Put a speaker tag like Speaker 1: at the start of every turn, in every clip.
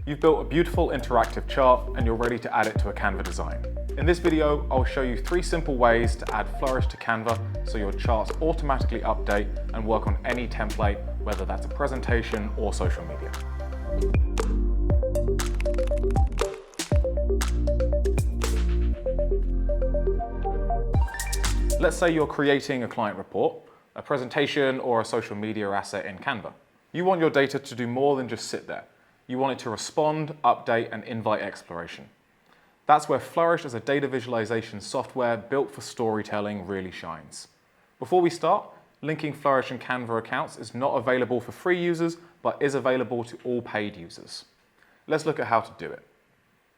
Speaker 1: You've built a beautiful interactive chart and you're ready to add it to a Canva design. In this video, I'll show you 3 simple ways to add Flourish to Canva so your charts automatically update and work on any template, whether that's a presentation or social media. Let's say you're creating a client report, a presentation, or a social media asset in Canva. You want your data to do more than just sit there. You want it to respond, update, and invite exploration. That's where Flourish as a data visualization software built for storytelling really shines. Before we start, linking Flourish and Canva accounts is not available for free users, but is available to all paid users. Let's look at how to do it.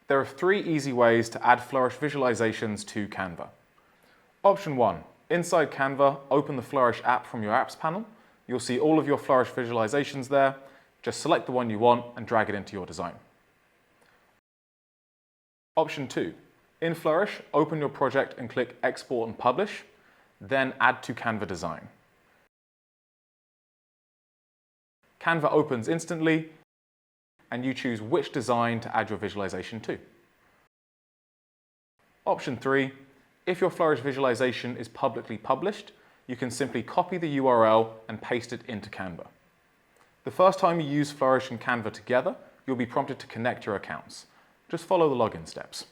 Speaker 1: There are 3 easy ways to add Flourish visualizations to Canva. Option 1, inside Canva, open the Flourish app from your apps panel. You'll see all of your Flourish visualizations there. Just select the one you want and drag it into your design. Option 2, in Flourish, open your project and click Export and Publish, then Add to Canva Design. Canva opens instantly, and you choose which design to add your visualization to. Option 3, if your Flourish visualization is publicly published, you can simply copy the URL and paste it into Canva. The first time you use Flourish and Canva together, you'll be prompted to connect your accounts. Just follow the login steps.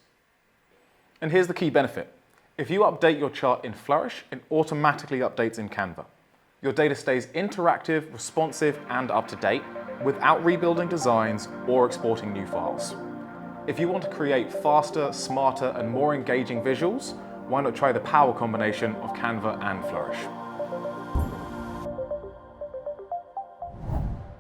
Speaker 1: And here's the key benefit. If you update your chart in Flourish, it automatically updates in Canva. Your data stays interactive, responsive, and up to date without rebuilding designs or exporting new files. If you want to create faster, smarter, and more engaging visuals, why not try the power combination of Canva and Flourish?